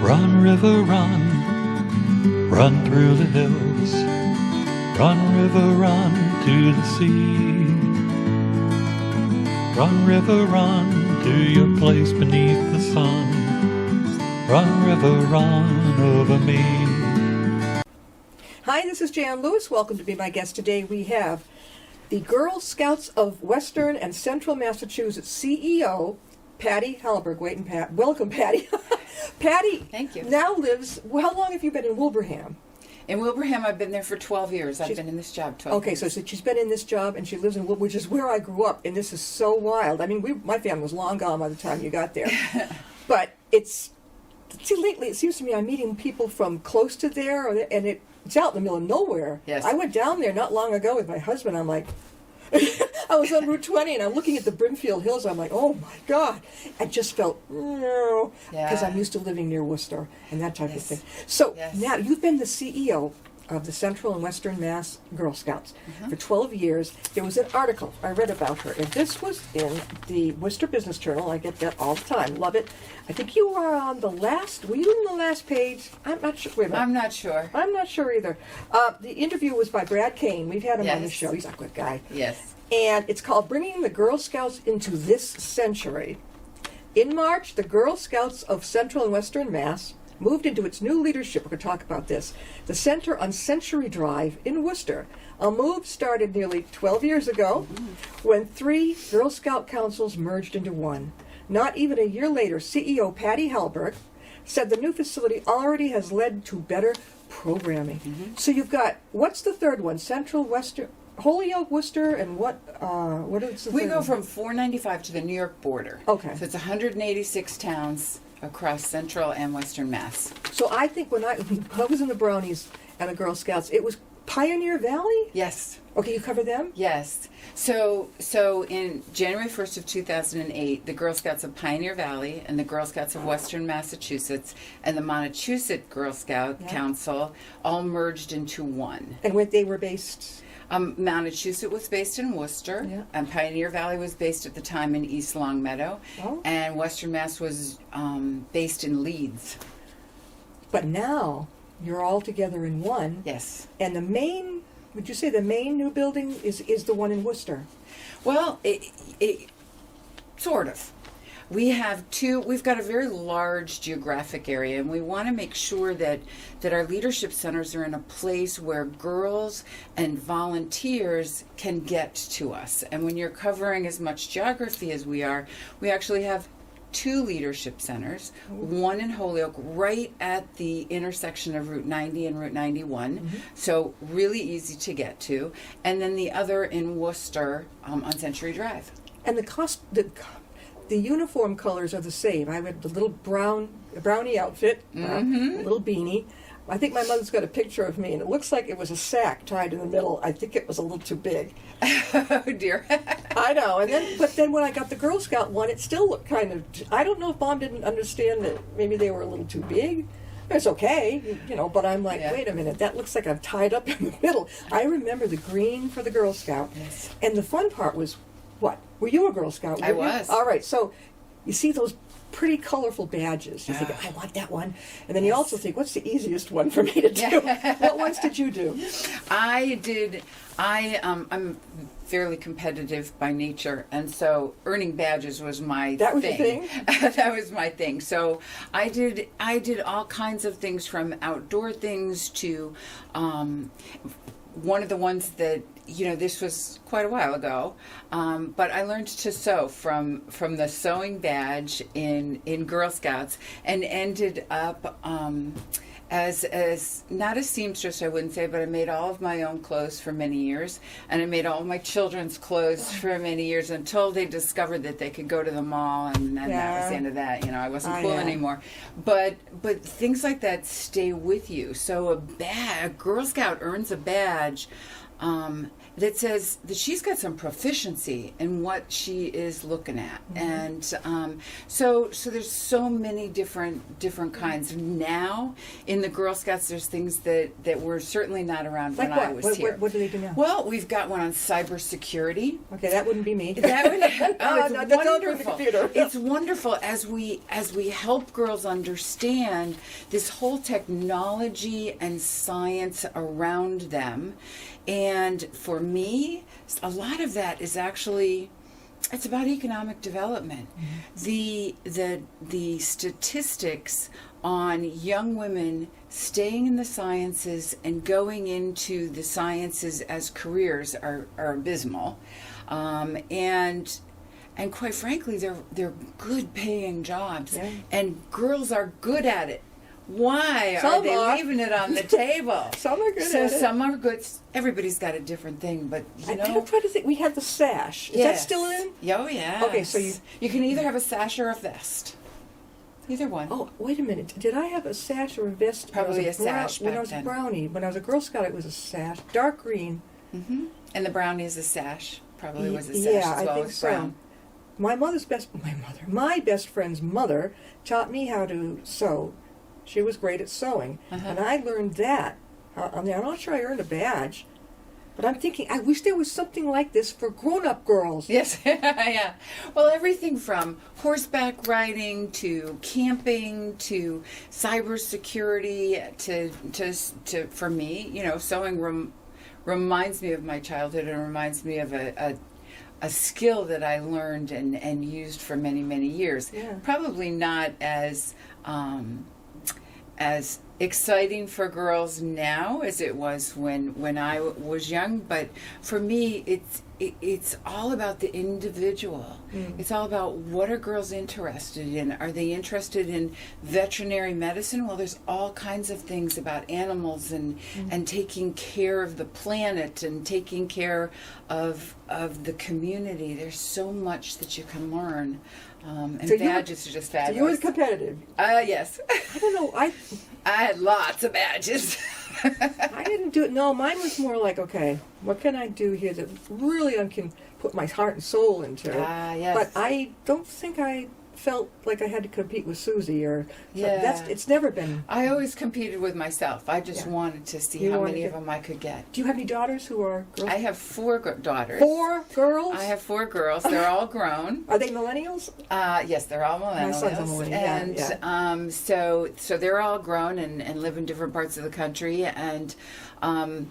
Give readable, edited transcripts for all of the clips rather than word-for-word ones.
Run, river, run, run through the hills. Run, river, run to the sea. Run, river, run to your place beneath the sun. Run, river, run over me. Hi, this is Jan Lewis. Welcome to be my guest today. We have the Girl Scouts of Western and Central Massachusetts CEO, Pattie Hallberg. Wait, and Pat. Welcome, Pattie. Pattie Thank you. now lives, how long have you been in Wilbraham? In Wilbraham, I've been there for 12 years. I've been in this job 12 Okay, years. so she's been in this job, and she lives in Wilbraham, which is where I grew up, and this is so wild. I mean, my family was long gone by the time you got there. But lately it seems to me I'm meeting people from close to there, and it's out in the middle of nowhere. Yes. I went down there not long ago with my husband. I'm like, I was on Route 20, and I'm looking at the Brimfield Hills. I'm like, oh my God. I just felt, because I'm used to living near Worcester and that type of thing. So now you've been the CEO of the Central and Western Mass Girl Scouts for 12 years. There was an article I read about her, and this was in the Worcester Business Journal. I get that all the time. Love it. I think you were on the last, were you on the last page? I'm not sure. Wait a minute. I'm not sure. I'm not sure either. The interview was by Brad Kane. We've had him on the show. He's a good guy. Yes. And it's called Bringing the Girl Scouts into This Century. In March, the Girl Scouts of Central and Western Mass moved into its new leadership. We're going to talk about this. The Center on Century Drive in Worcester. A move started nearly 12 years ago when 3 Girl Scout councils merged into one. Not even a year later, CEO Pattie Hallberg said the new facility already has led to better programming. So you've got, what's the third one? Central, Western, Holyoke, Worcester, and what is the We third go one? from 495 to the New York border. Okay. So it's 186 towns across Central and Western Mass. So I think when I was in the Brownies and the Girl Scouts, it was Pioneer Valley? Yes. Okay, you cover them? Yes. So in January 1st of 2008, the Girl Scouts of Pioneer Valley and the Girl Scouts of Western Massachusetts and the Montechusett Girl Scout Council all merged into one. And where they were based? Montechusett was based in Worcester, and Pioneer Valley was based at the time in East Longmeadow, and Western Mass was based in Leeds. But now you're all together in one. Yes. And the main, would you say the main new building is the one in Worcester? Well, it sort of. We've got a very large geographic area, and we want to make sure that our leadership centers are in a place where girls and volunteers can get to us. And when you're covering as much geography as we are, we actually have 2 leadership centers, one in Holyoke right at the intersection of Route 90 and Route 91, so really easy to get to, and then the other in Worcester on Century Drive. And the uniform colors are the same. I had the little brownie outfit, a little beanie. I think my mother's got a picture of me, and it looks like it was a sack tied in the middle. I think it was a little too big. Oh dear. I know. But then when I got the Girl Scout one, it still looked kind of. I don't know if Mom didn't understand that maybe they were a little too big. It's okay, But I'm like, wait a minute, that looks like I'm tied up in the middle. I remember the green for the Girl Scout, and the fun part was, what? Were you a Girl Scout? I was. All right. So you see those pretty colorful badges. You think, I want that one. And then you also think, what's the easiest one for me to do? What ones did you do? I'm fairly competitive by nature, and so earning badges was my That was your thing? That was my thing. So I did all kinds of things, from outdoor things to one of the ones that, this was quite a while ago, but I learned to sew from the sewing badge in Girl Scouts, and ended up as not a seamstress, I wouldn't say, but I made all of my own clothes for many years, and I made all of my children's clothes for many years until they discovered that they could go to the mall, and that was the end of that. I wasn't cool anymore. But things like that stay with you. So a Girl Scout earns a badge that says that she's got some proficiency in what she is looking at, and so there's so many different kinds. Now in the Girl Scouts, there's things that were certainly not around Like when what? I was here. What do they do now? Well, we've got one on cybersecurity. Okay, that wouldn't be me. That would, it's no, that's all through the wonderful. computer. It's wonderful as we help girls understand this whole technology and science around them. And for me, a lot of that is actually, it's about economic development. The statistics on young women staying in the sciences and going into the sciences as careers are abysmal, and quite frankly, they're good paying jobs, and girls are good at it. Why are they leaving it on the table? Some are good at it. Some are good. Everybody's got a different thing, but I'm trying to think. We have the sash. Is that still in? Oh, yeah. Okay, so you can either have a sash or a vest. Either one. Oh, wait a minute. Did I have a sash or a vest? Probably a sash when back I was then. a brownie. When I was a Girl Scout, it was a sash. Dark green. Mm-hmm. And the brownie is a sash. Probably was a sash Yeah, as well I think as brown. so. My best friend's mother taught me how to sew. She was great at sewing, and I learned that. I'm not sure I earned a badge, but I'm thinking I wish there was something like this for grown-up girls. Yes, yeah. Well, everything from horseback riding to camping to cybersecurity to for me, sewing reminds me of my childhood and reminds me of a skill that I learned and used for many, many years. Yeah. Probably not as exciting for girls now as it was when I was young, but for me it's all about the individual. It's all about what are girls interested in. Are they interested in veterinary medicine? Well, there's all kinds of things about animals and taking care of the planet and taking care of the community. There's so much that you can learn. And so badges are just fabulous. So you were competitive. Yes. I don't know. I had lots of badges. I didn't do it. No, mine was more like, okay, what can I do here that really I can put my heart and soul into? Yes. But I don't think I felt like I had to compete with Susie or it's never been. I always competed with myself. I just wanted to see how many of them I could get. Do you have any daughters who are girls? I have 4 daughters. 4 girls? I have 4 girls. They're all grown. Are they millennials? Yes, they're all millennials. My son's a millennial. And so they're all grown and live in different parts of the country, and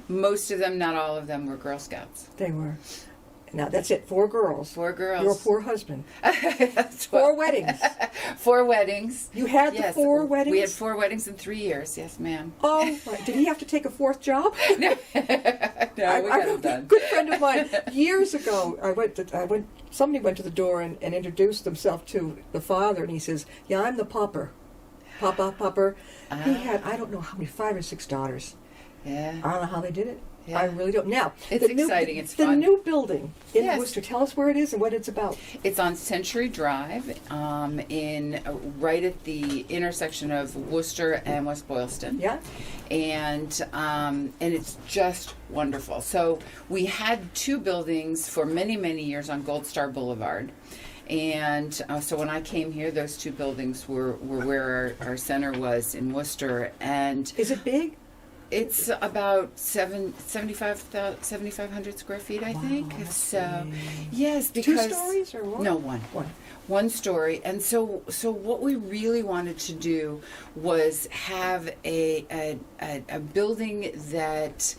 most of them, not all of them, were Girl Scouts. They were. Now, that's it. 4 girls. 4 girls. Your poor husband. 4 weddings. 4 weddings. You had the 4 weddings? We had 4 weddings in 3 years. Yes, ma'am. Oh, right. Did he have to take a 4th job? No, we got it done. A good friend of mine, years ago, somebody went to the door and introduced himself to the father, and he says, yeah, I'm the pauper. Pauper. He had, I don't know how many, 5 or 6 daughters. Yeah. I don't know how they did it. Yeah. I really don't. Now, it's exciting. It's fun. The new building in Worcester. Tell us where it is and what it's about. It's on Century Drive, right at the intersection of Worcester and West Boylston. Yeah. And it's just wonderful. So we had 2 buildings for many, many years on Gold Star Boulevard. And so when I came here, those 2 buildings were where our center was in Worcester. And is it big? It's about 7,500 square feet, I think. So, yes, because 2 stories or one? No, one. One story. And so what we really wanted to do was have a building that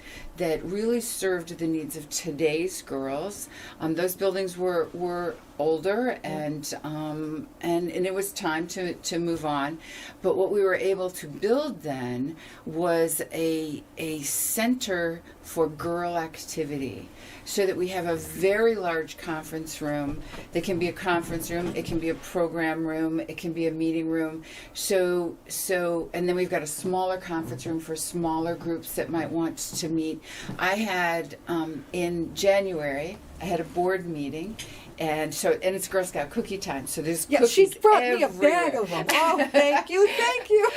really served the needs of today's girls. Those buildings were older, and it was time to move on. But what we were able to build then was a center for girl activity, so that we have a very large conference room that can be a conference room, it can be a program room, it can be a meeting room. So and then we've got a smaller conference room for smaller groups that might want to meet. I had in January, I had a board meeting, and it's Girl Scout cookie time. So there's Yeah, cookies she brought everywhere. me a bag of them. Oh, thank you, thank you.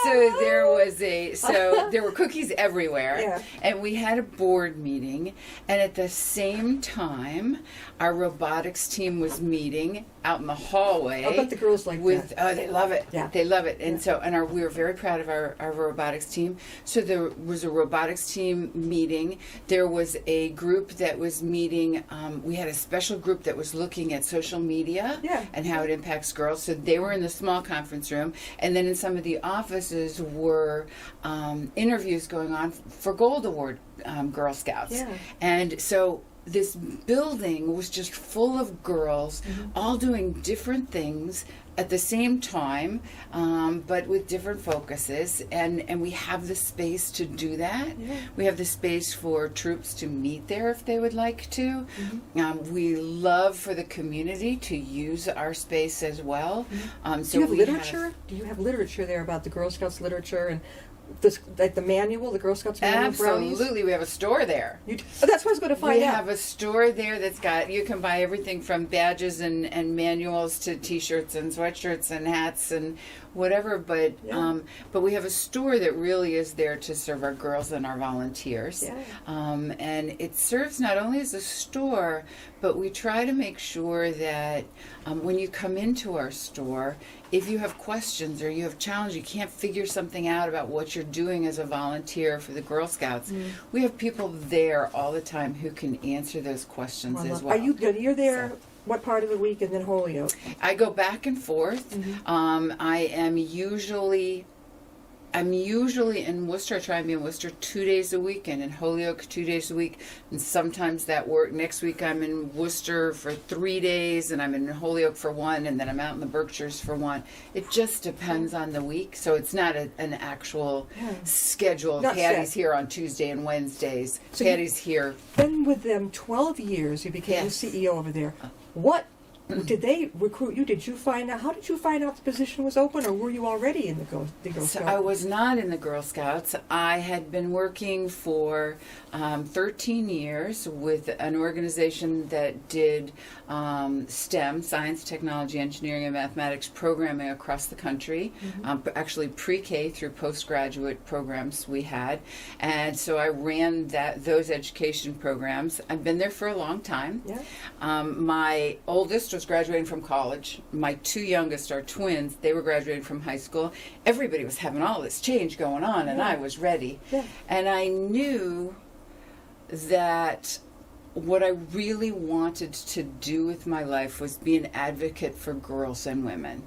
So there were cookies everywhere, Yeah. and we had a board meeting, and at the same time, our robotics team was meeting out in the hallway. I bet the girls like that. Oh, they love it. Yeah. They love it. And we were very proud of our robotics team. So there was a robotics team meeting. There was a group that was meeting. We had a special group that was looking at social media and how it impacts girls. So they were in the small conference room. And then in some of the offices were interviews going on for Gold Award Girl Scouts. Yeah. And so this building was just full of girls, all doing different things at the same time, but with different focuses. And we have the space to do that. Yeah. We have the space for troops to meet there if they would like to. We love for the community to use our space as well. So do you have literature? Do you have literature there about the Girl Scouts literature and like the manual, the Girl Scouts manual? Absolutely, brownies? we have a store there. That's what I was going to find out. We have a store there that's got, you can buy everything from badges and manuals to T-shirts and sweatshirts and hats and whatever. But we have a store that really is there to serve our girls and our volunteers. Yeah. And it serves not only as a store, but we try to make sure that when you come into our store, if you have questions or you have challenges, you can't figure something out about what you're doing as a volunteer for the Girl Scouts, we have people there all the time who can answer those questions as well. You're there what part of the week, and then Holyoke? I go back and forth. I'm usually in Worcester. I try and be in Worcester 2 days a week, and in Holyoke 2 days a week. And sometimes that work. Next week I'm in Worcester for 3 days, and I'm in Holyoke for 1, and then I'm out in the Berkshires for 1. It just depends on the week. So it's not an actual schedule. Not Pattie's set. here on Tuesday and Wednesdays. So Pattie's here. Been with them 12 years. You became the CEO over there. What did they recruit you? Did you find out? How did you find out the position was open, or were you already in the Girl Scouts? So I was not in the Girl Scouts. I had been working for 13 years with an organization that did STEM, science, technology, engineering, and mathematics programming across the country. Actually, pre-K through postgraduate programs we had, and so I ran those education programs. I've been there for a long time. Yeah. My oldest was graduating from college. My 2 youngest are twins. They were graduating from high school. Everybody was having all this change going on, and I was ready. Yeah. And I knew that what I really wanted to do with my life was be an advocate for girls and women.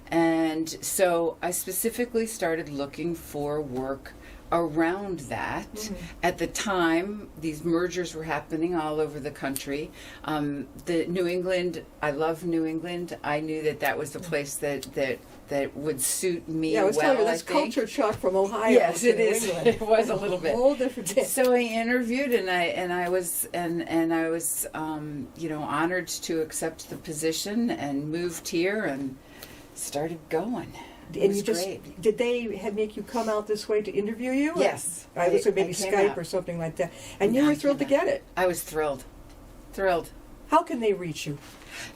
And so I specifically started looking for work around that. At the time, these mergers were happening all over the country. The New England, I love New England. I knew that was the place that would suit me. Yeah, I was well, telling you, that's culture shock from Ohio. Yes, to it New is. England. It was a little bit. whole different thing. So I interviewed, and I was honored to accept the position, and moved here and started going. It was great. Did they make you come out this way to interview you? Yes. I was maybe I came Skype out. or something like that. And you were thrilled to get it. I was thrilled. How can they reach you?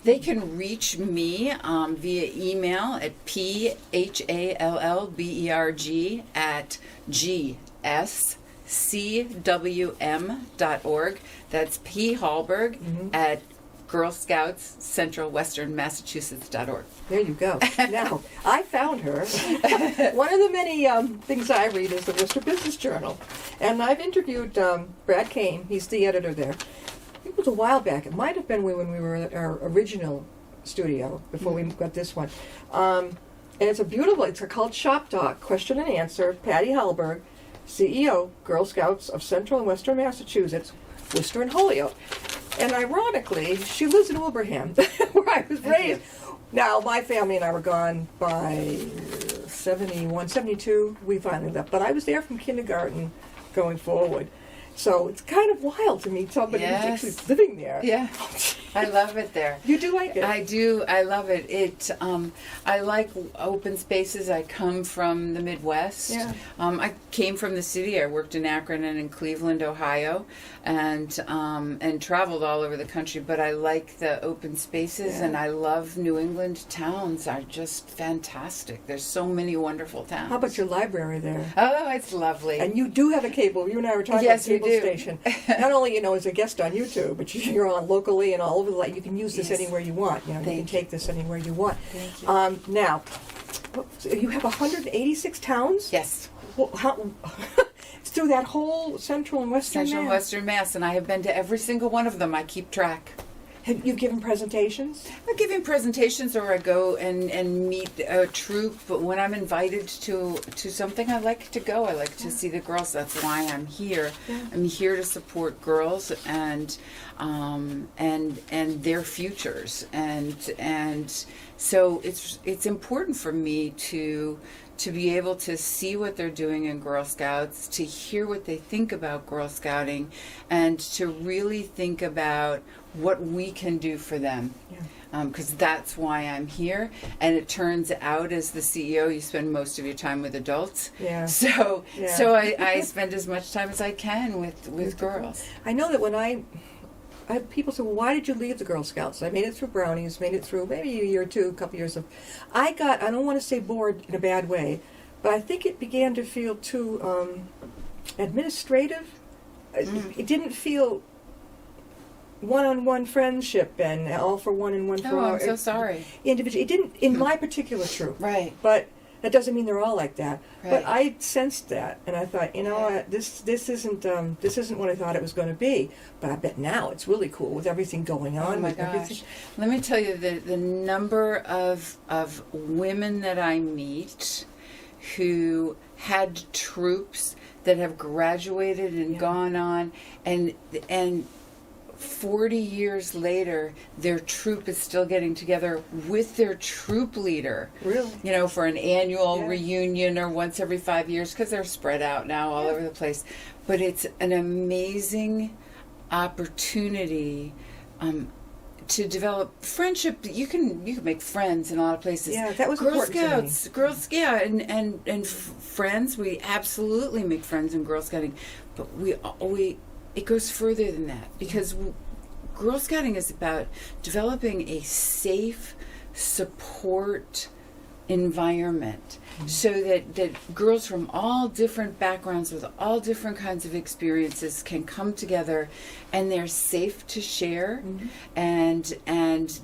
They can reach me via email at phallberg@gscwm.org. That's P. Hallberg at Girl Scouts Central Western Massachusetts.org. There you go. Now, I found her. One of the many things I read is the Worcester Business Journal. And I've interviewed Brad Kane. He's the editor there. It was a while back. It might have been when we were at our original studio, before we got this one. And it's called Shop Talk, question and answer. Pattie Hallberg, CEO, Girl Scouts of Central and Western Massachusetts, Worcester and Holyoke. And ironically, she lives in Wilbraham, where I was raised. Now, my family and I were gone by 71, 72. We finally left. But I was there from kindergarten going forward. So it's kind of wild to meet somebody who's actually living there. Yeah. I love it there. You do like it? I do. I love it. I like open spaces. I come from the Midwest. Yeah. I came from the city. I worked in Akron and in Cleveland, Ohio, and traveled all over the country. But I like the open spaces, Yeah. and I love New England towns. Are just fantastic. There's so many wonderful towns. How about your library there? Oh, it's lovely. And you do have a cable. You and I were talking Yes, about a we cable do. station. Not only, as a guest on YouTube, but you're on locally and all over the place. You can use this Yes. anywhere you want. You can Thank take this anywhere you want. Thank you. Now, so you have 186 towns? Yes. Well, it's through that whole central and western Central and Mass. Western Mass, and I have been to every single one of them. I keep track. Have you given presentations? I'm giving presentations, or I go and meet a troupe. But when I'm invited to something, I like to go. I like to see the girls. That's why I'm here. Yeah. I'm here to support girls and their futures. And so it's important for me to be able to see what they're doing in Girl Scouts, to hear what they think about Girl Scouting, and to really think about what we can do for them. Yeah. Because that's why I'm here. And it turns out, as the CEO, you spend most of your time with adults. Yeah. So Yeah. so I spend as much time as I can with girls. I know that when I have people say, well, why did you leave the Girl Scouts? I made it through Brownies, made it through maybe a year or two, a couple years of... I don't want to say bored in a bad way, but I think it began to feel too administrative. It didn't feel one-on-one friendship and all for one and one for all. Oh, I'm so sorry. Individual. It didn't, in my particular troop. Right. But that doesn't mean they're all like that. Right. But I sensed that, and I thought, what, this isn't what I thought it was going to be. But I bet now it's really cool with everything going on. Oh my with everything. gosh! Let me tell you the number of women that I meet who had troops that have graduated and Yeah. gone on, and 40 years later, their troop is still getting together with their troop leader. Really? For an annual Yeah. reunion or once every 5 years, because they're spread out now all Yeah. over the place. But it's an amazing opportunity to develop friendship. You can make friends in a lot of places. Yeah, that was Girl important to me. Scouts, Girls, yeah, and friends. We absolutely make friends in Girl Scouting, but we it goes further than that, because Girl Scouting is about developing a safe support environment, so that girls from all different backgrounds with all different kinds of experiences can come together, and they're safe to share, and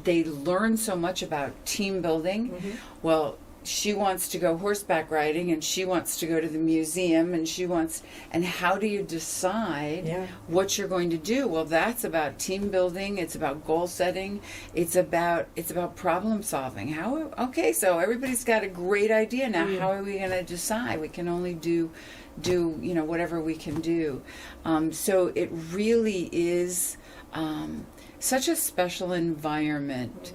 they learn so much about team building. Well, she wants to go horseback riding, and she wants to go to the museum, and how do you decide Yeah. what you're going to do? Well, that's about team building. It's about goal setting. It's about problem solving. So everybody's got a great idea now. How are we going to decide? We can only do whatever we can do. So it really is such a special environment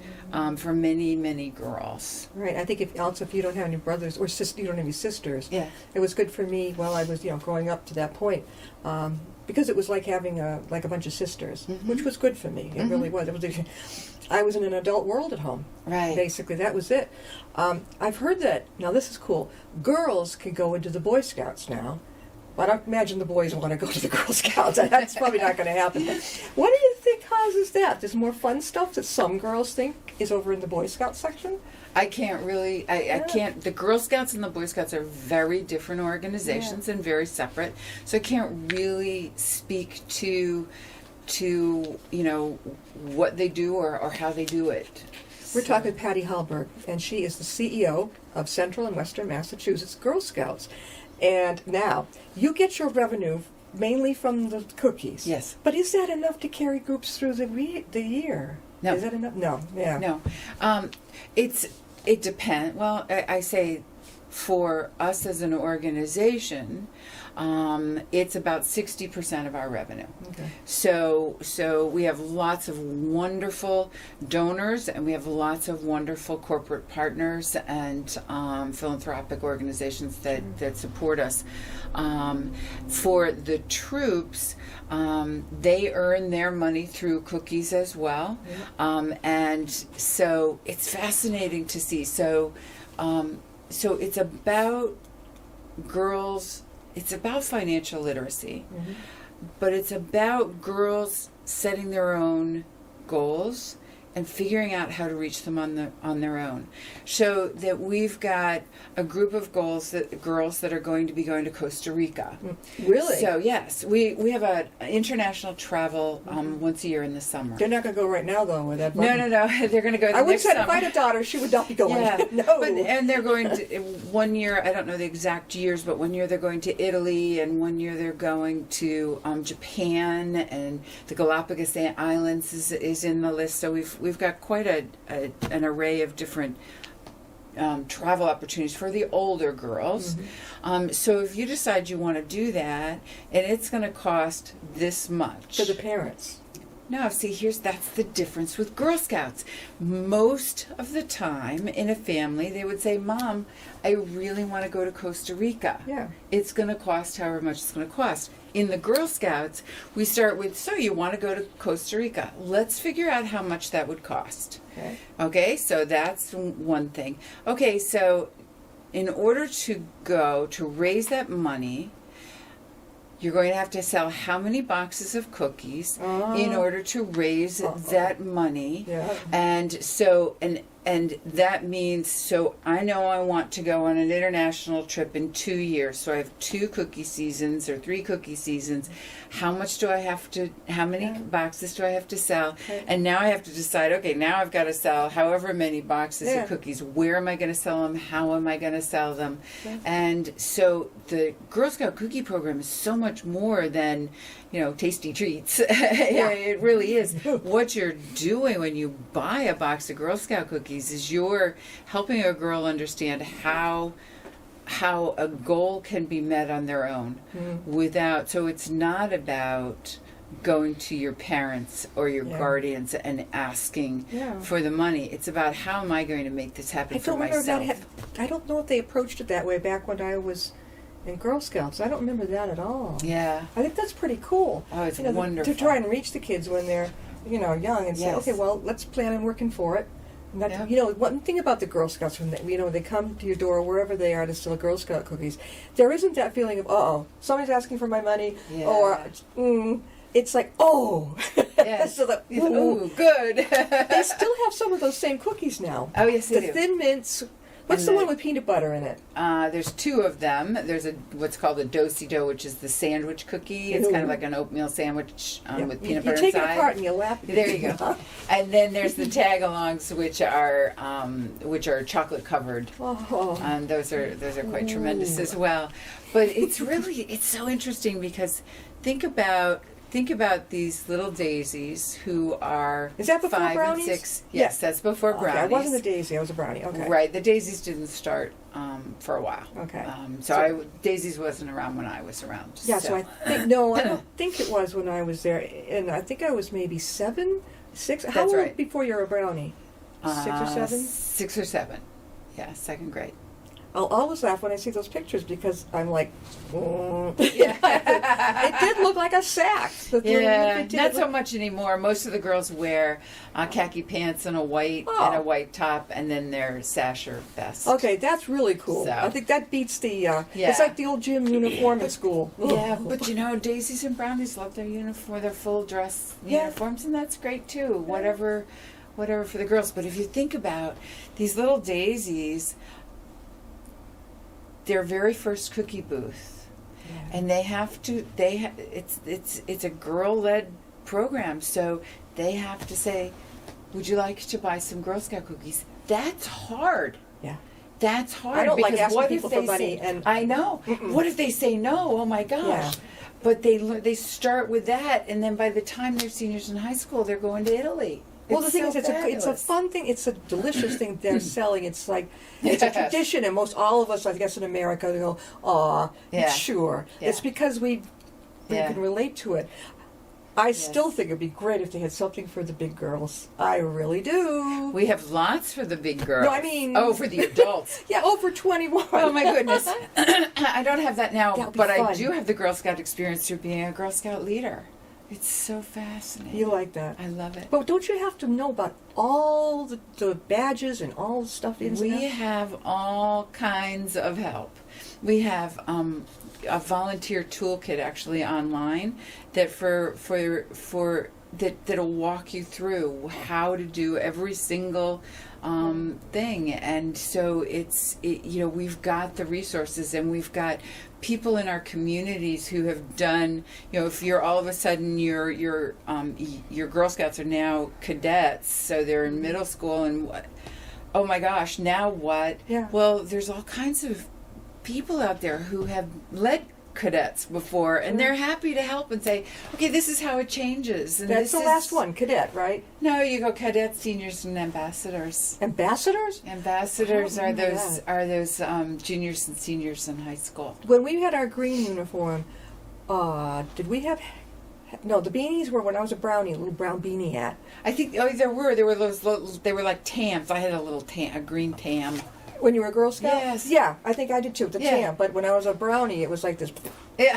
for many, many girls. Right. I think if you don't have any brothers or you don't have any sisters, Yeah. it was good for me while I was growing up to that point, because it was like having a bunch of sisters, which was good for me. It really was. I was in an adult world at home. Right. Basically, that was it. I've heard that, now this is cool, girls can go into the Boy Scouts now. I don't imagine the boys want to go to the Girl Scouts. That's probably not going to happen. What do you think causes that? There's more fun stuff that some girls think is over in the Boy Scout section? I can't really, I can't, the Girl Scouts and the Boy Scouts are very different organizations and very separate, so I can't really speak to what they do or how they do it. We're talking with Pattie Hallberg, and she is the CEO of Central and Western Massachusetts Girl Scouts. And now, you get your revenue mainly from the cookies. Yes. But is that enough to carry groups through the year? No. Is that enough? No. Yeah. No. It depends. Well, I say for us as an organization, it's about 60% of our revenue. Okay. So we have lots of wonderful donors, and we have lots of wonderful corporate partners and philanthropic organizations that support us. For the troops, they earn their money through cookies as well, and so it's fascinating to see. So it's about girls. It's about financial literacy, but it's about girls setting their own goals and figuring out how to reach them on their own. So that we've got a group of girls that are going to be going to Costa Rica. Really? So yes, we have an international travel once a year in the summer. They're not going to go right now, though, with that. No, they're going to go. I would next say summer. if I had a daughter, she would not be going. Yeah, No. and they're going to 1 year. I don't know the exact years, but 1 year they're going to Italy, and 1 year they're going to Japan, and the Galapagos Islands is in the list. So we've got quite an array of different travel opportunities for the older girls. So if you decide you want to do that, and it's going to cost this much For the parents. No, see, that's the difference with Girl Scouts. Most of the time in a family, they would say, Mom, I really want to go to Costa Rica. Yeah. It's going to cost however much it's going to cost. In the Girl Scouts, we start with, so you want to go to Costa Rica. Let's figure out how much that would cost. Okay, so that's one thing. Okay, so in order to raise that money, you're going to have to sell how many boxes of cookies in order to raise that money. Yeah. And so, and that means, so I know I want to go on an international trip in 2 years. So I have 2 cookie seasons or 3 cookie seasons. How many boxes do I have to sell? Okay. And now I have to decide, okay, now I've got to sell however many boxes of cookies. Where am I going to sell them? How am I going to sell them? Yeah. And so the Girl Scout cookie program is so much more than, tasty treats. It really is. What you're doing when you buy a box of Girl Scout cookies is you're helping a girl understand how a goal can be met on their own without, so it's not about going to your parents or your guardians and asking for the money. It's about, how am I going to make this happen for myself? I don't know if they approached it that way back when I was in Girl Scouts. I don't remember that at all. Yeah. I think that's pretty cool. Oh, it's wonderful. To try and reach the kids when they're, young and say, Yes. okay, well, let's plan on working for it. And that, one thing about the Girl Scouts, when they come to your door, wherever they are, to steal Girl Scout cookies, there isn't that feeling of, somebody's asking for my money, or, it's like, Yes. So that, Ooh, good. they still have some of those same cookies now. Oh, yes, they The do. Thin Mints. What's the one with peanut butter in it? There's 2 of them. There's what's called a do-si-do, which is the sandwich cookie. It's kind of like an oatmeal sandwich with peanut butter You take inside. it apart and you lap it. There you go. And then there's the tag-alongs, which are chocolate covered. And those are quite tremendous as well. But it's so interesting, because think about these little daisies who are Is that before 5 brownies? and 6. Yes, that's before brownies. I wasn't a daisy. I was a brownie. Okay. Right, the daisies didn't start for a while. Okay. Daisies wasn't around when I was around. Yeah, so I think, I don't think it was when I was there. And I think I was maybe 7, 6. How old right. before you're a brownie? 6 or 7? 6 or 7. Yeah, 2nd grade. I'll always laugh when I see those pictures, because I'm like, Yeah. it did look like a sack. Not so much anymore. Most of the girls wear khaki pants and a white top, and then their sash or vest. Okay, that's really cool. So. I think that beats the, it's like the old gym uniform at school. Yeah, but daisies and brownies love their uniform, their full dress uniforms, and that's great too. Whatever for the girls. But if you think about these little daisies, their very first cookie booth, and it's a girl-led program, so they have to say, would you like to buy some Girl Scout cookies? That's hard. Yeah. That's hard. I don't like because asking what people if they for money. say, And I know. What if they say no? Oh my gosh. Yeah. But they start with that, and then by the time they're seniors in high school, they're going to Italy. Well, the thing so is, it's a fabulous. fun thing. It's a delicious thing they're selling. It's like it's a tradition, and most all of us, I guess, in America, they go, "Aw, Yeah. sure." Yeah. It's because we Yeah. can relate to it. I still think it'd be great if they had something for the big girls. I really do. We have lots for the big girls. No, I mean- oh, for the adults. Yeah, over 21. Oh my goodness. I don't have that now, That'll be but I fun. do have the Girl Scout experience through being a Girl Scout leader. It's so fascinating. You like that? I love it. But don't you have to know about all the badges and all the stuff in We there? have all kinds of help. We have a volunteer toolkit actually online that that'll walk you through how to do every single thing, and so we've got the resources, and we've got people in our communities who have done, if you're all of a sudden your Girl Scouts are now cadets, so they're in middle school, and oh my gosh, now what? Yeah. Well, there's all kinds of people out there who have led cadets before, and they're happy to help and say, okay, this is how it changes. And That's this the last one, cadet, right? No, you go cadets, seniors, and ambassadors. Ambassadors? Ambassadors I are don't remember those that. are those juniors and seniors in high school. When we had our green uniform, did we have... No, the beanies were when I was a brownie, a little brown beanie hat. I think there were those little, they were like tams. I had a green tam. When you were a Girl Scout? Yes. Yeah, I think I did too, the Yeah. tam. But when I was a brownie, it was like this... Yeah,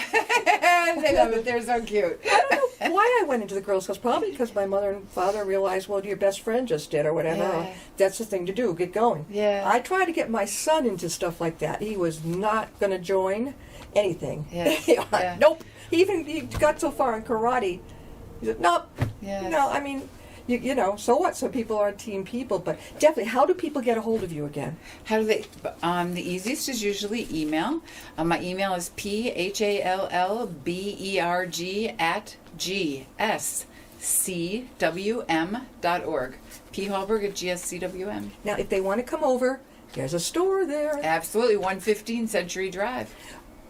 they love it. They're so cute. I don't know why I went into the Girl Scouts. Probably because my mother and father realized, well, your best friend just did or whatever. Yeah. That's the thing to do, get going. Yeah. I tried to get my son into stuff like that. He was not going to join anything. Yes. Yeah. Nope. He got so far in karate. He said, nope. Yes. No, I mean... You know, so what? Some people are team people, but definitely, how do people get a hold of you again? How do they? The easiest is usually email. My email is phallberg@gscwm.org. phallberg@gscwm. Now, if they want to come over, there's a store there. Absolutely, 115 Century Drive.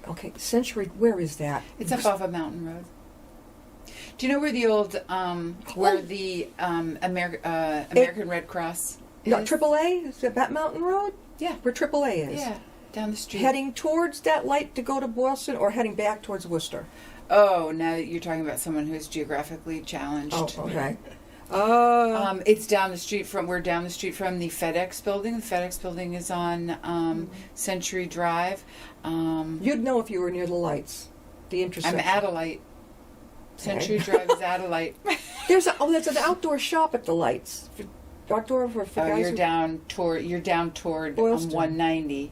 Okay, Century, where is that? It's up off of Mountain Road. Do you know where the old, American Red Cross is? No, AAA? Is it that Mountain Road? Yeah. Where AAA is? Yeah, down the street. Heading towards that light to go to Boylston or heading back towards Worcester? Oh, now you're talking about someone who's geographically challenged. Oh, okay. It's down the street from, we're down the street from the FedEx building. The FedEx building is on Century Drive. You'd know if you were near the lights, the intersection. I'm Adelaide. Century Drive is Adelaide. There's an outdoor shop at the lights. Outdoor for guys You're who- down toward Boylston. 190.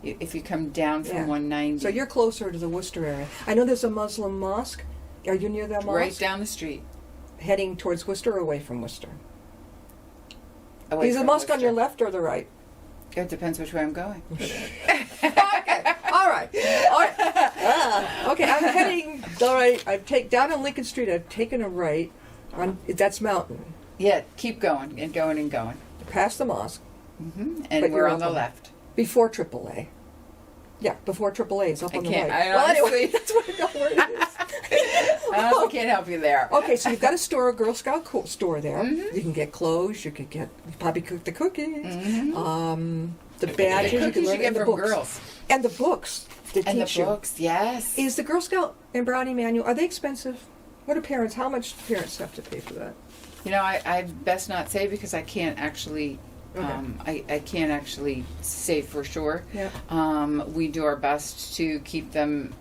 If you come down from Yeah. 190. So you're closer to the Worcester area. I know there's a Muslim mosque. Are you near that mosque? right down the street. Heading towards Worcester or away from Worcester? Away Is the from mosque on Worcester. your left or the right? It depends which way I'm going. All right. Okay, I'm heading. All right, down on Lincoln Street. I've taken a right. That's Mountain. Yeah, keep going and going and going. Past the mosque. And But we're you're on the up left. Before AAA. Yeah, before AAA. It's up on the right. I Well, anyway, honestly- that's what I know where it is. I honestly can't help you there. Okay, so you've got a store, a Girl Scout store there. Mm-hmm. You can get clothes. You probably cook the cookies. The badges The you can cookies learn, you get and the from books. girls. And the books that And the teach you. books, yes. Is the Girl Scout and Brownie manual, are they expensive? What do parents, how much do parents have to pay for that? You know, I best not say because I can't actually, I can't actually say for sure. Yeah. We do our best to keep them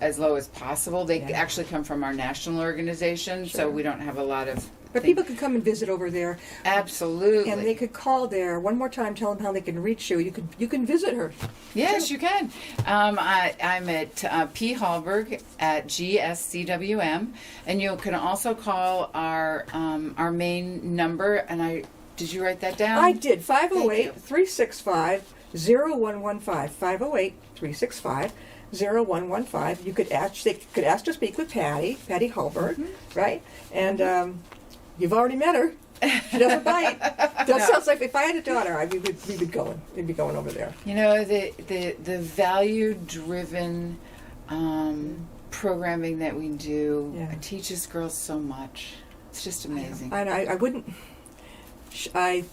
as low as possible. They Yeah. actually come from our national organization, so Sure. we don't have a lot of. But people can come and visit over there, Absolutely. and they could call there. One more time, tell them how they can reach you. You can visit her. Yes, you can. I'm at P. Hallberg at GSCWM, and you can also call our main number. And did you write that down? I did. Thank you. 508-365-0115. 508-365-0115. You could ask. They could ask to speak with Pattie Hallberg, right? And you've already met her. She doesn't bite. That No. sounds like if I had a daughter, we'd be going. We'd be going over there. You know, the value-driven programming that we do Yeah. teaches girls so much. It's just amazing. And I wouldn't. I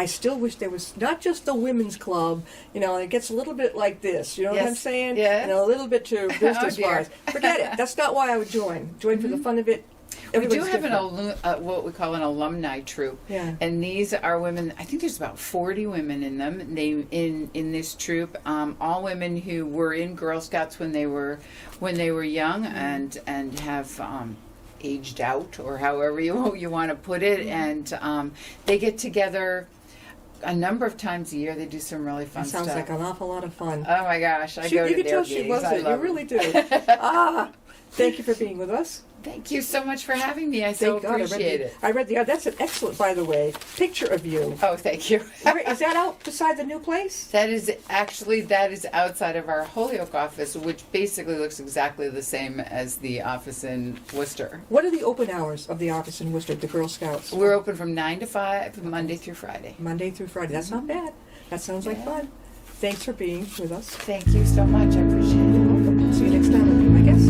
still wish there was not just the women's club. It gets a little bit like this. You know what I'm Yes. saying? Yeah. And a little bit too business wise. Forget it. That's not why I would join. Join for the fun of it. We do Everybody's have different. what we call an alumni troop, Yeah. and these are women. I think there's about 40 women in them. They in this troop, all women who were in Girl Scouts when they were young, and have aged out, or however you want to put it, and they get together a number of times a year. They do some really fun That stuff. sounds like an awful lot of fun. Oh my gosh, I go You to can tell she meetings. loves I it. You love really them. do. Thank you for being with us. Thank you so much for having me. I so Thank God, appreciate it. I read the. That's an excellent, by the way, picture of you. Oh, thank you. Is that out beside the new place? That is outside of our Holyoke office, which basically looks exactly the same as the office in Worcester. What are the open hours of the office in Worcester, the Girl Scouts? We're open from 9 to 5, Monday through Friday. Monday through Friday. That's not bad. That sounds like fun. Thanks for being with us. Thank you so much. I appreciate it. You're welcome. See you next time. I'll be my guest.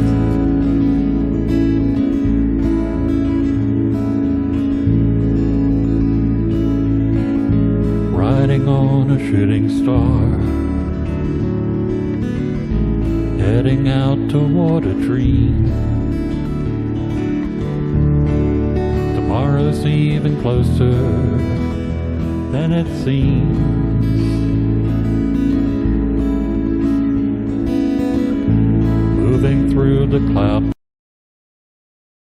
Riding on a shooting star, heading out toward a dream. Tomorrow's even closer than it seems. Moving through the cloud.